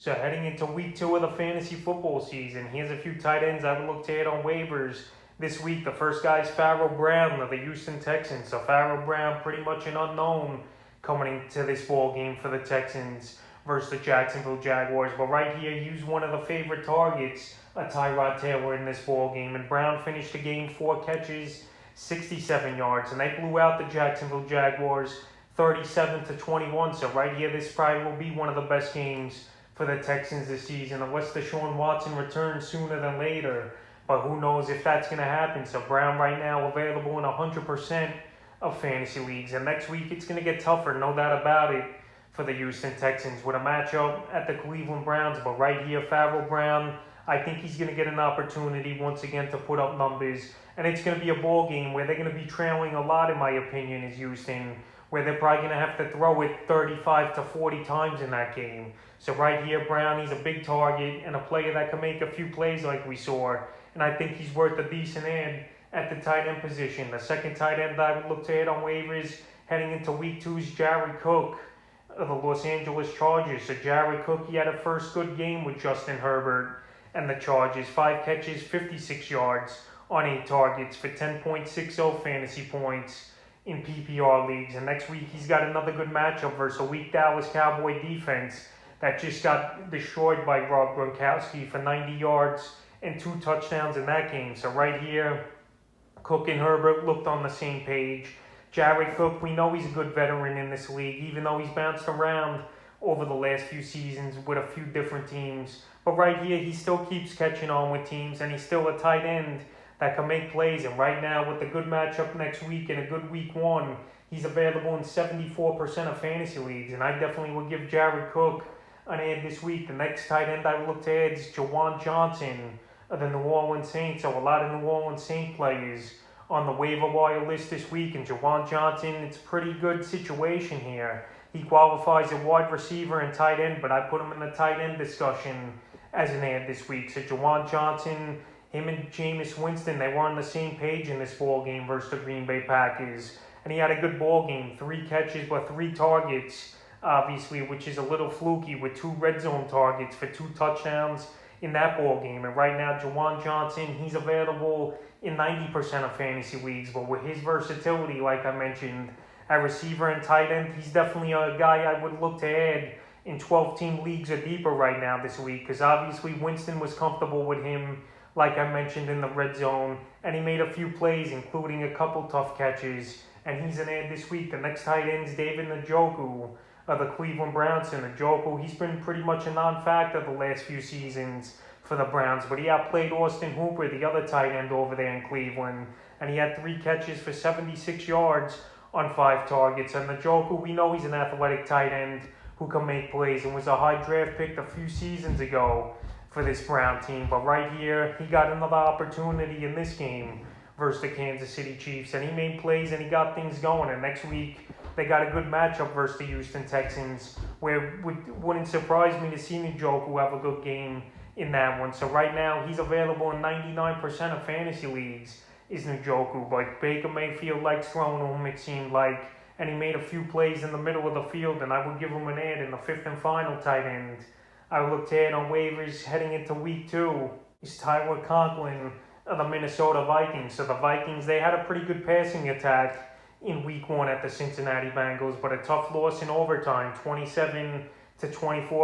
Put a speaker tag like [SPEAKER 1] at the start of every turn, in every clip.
[SPEAKER 1] So heading into week 2 of the fantasy football season, here's a few tight ends I would look to hit on waivers this week. The first guy is Pharaoh Brown of the Houston Texans. So Pharaoh Brown, pretty much an unknown coming into this ball game for the Texans versus the Jacksonville Jaguars. But right here, he's one of the favorite targets, a Tyrod Taylor in this ball game. And Brown finished the game 4 catches, 67 yards, and they blew out the Jacksonville Jaguars 37-21. So right here, this probably will be one of the best games for the Texans this season, unless Deshaun Watson returns sooner than later. But who knows if that's going to happen. So Brown right now available in 100% of fantasy leagues. And next week it's going to get tougher, no doubt about it, for the Houston Texans with a matchup at the Cleveland Browns. But right here, Pharaoh Brown, I think he's going to get an opportunity once again to put up numbers. And it's going to be a ball game where they're going to be trailing a lot, in my opinion, is Houston, where they're probably going to have to throw it 35 to 40 times in that game. So right here, Brown, he's a big target and a player that can make a few plays like we saw. And I think he's worth a decent ad at the tight end position. The second tight end I would look to hit on waivers heading into week 2 is Jared Cook of the Los Angeles Chargers. So Jared Cook, he had a first good game with Justin Herbert and the Chargers. 5 catches, 56 yards on 8 targets for 10.60 fantasy points in PPR leagues. And next week, he's got another good matchup versus a weak Dallas Cowboy defense that just got destroyed by Rob Gronkowski for 90 yards and 2 touchdowns in that game. So right here, Cook and Herbert looked on the same page. Jared Cook, we know he's a good veteran in this league, even though he's bounced around over the last few seasons with a few different teams. But right here, he still keeps catching on with teams, and he's still a tight end that can make plays. And right now, with a good matchup next week and a good week 1, he's available in 74% of fantasy leagues. And I definitely would give Jared Cook an ad this week. The next tight end I would look to add is Jawan Johnson of the New Orleans Saints. So a lot of New Orleans Saints players on the waiver wire list this week. And Jawan Johnson, it's a pretty good situation here. He qualifies at wide receiver and tight end, but I put him in the tight end discussion as an ad this week. So Jawan Johnson, him and Jameis Winston, they were on the same page in this ball game versus the Green Bay Packers. And he had a good ball game, 3 catches but 3 targets, obviously, which is a little fluky with 2 red zone targets for 2 touchdowns in that ball game. And right now, Jawan Johnson, he's available in 90% of fantasy leagues. But with his versatility, like I mentioned, at receiver and tight end, he's definitely a guy I would look to add in 12-team leagues or deeper right now this week. Because obviously, Winston was comfortable with him, like I mentioned, in the red zone. And he made a few plays, including a couple tough catches. And he's an ad this week. The next tight end is David Njoku of the Cleveland Browns. And Njoku, he's been pretty much a non-factor the last few seasons for the Browns. But he outplayed Austin Hooper, the other tight end over there in Cleveland. And he had 3 catches for 76 yards on 5 targets. And Njoku, we know he's an athletic tight end who can make plays and was a high draft pick a few seasons ago for this Brown team. But right here, he got another opportunity in this game versus the Kansas City Chiefs, and he made plays and he got things going. And next week, they got a good matchup versus the Houston Texans, where it wouldn't surprise me to see Njoku have a good game in that one. So right now, he's available in 99% of fantasy leagues, is Njoku. But Baker Mayfield likes throwing to him, it seemed like, and he made a few plays in the middle of the field, and I would give him an ad in the 5th and final tight end. I would look to add on waivers heading into week 2 is Tyler Conklin of the Minnesota Vikings. So the Vikings, they had a pretty good passing attack in week 1 at the Cincinnati Bengals, but a tough loss in overtime, 27-24.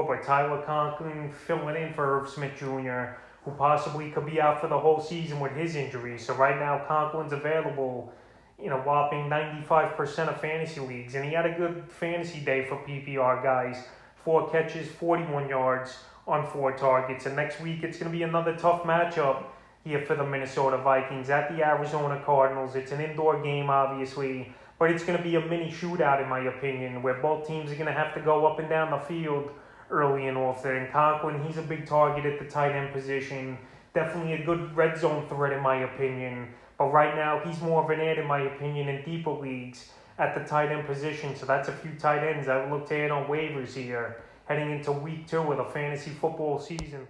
[SPEAKER 1] But Tyler Conklin filling in for Irv Smith Jr., who possibly could be out for the whole season with his injury. So right now, Conklin's available in a whopping 95% of fantasy leagues, and he had a good fantasy day for PPR guys. 4 catches, 41 yards on 4 targets. And next week, it's going to be another tough matchup here for the Minnesota Vikings at the Arizona Cardinals. It's an indoor game, obviously, but it's going to be a mini shootout, in my opinion, where both teams are going to have to go up and down the field early and often. And Conklin, he's a big target at the tight end position. Definitely a good red zone threat, in my opinion. But right now, he's more of an ad, in my opinion, in deeper leagues at the tight end position. So that's a few tight ends I would look to add on waivers here heading into week 2 of the fantasy football season.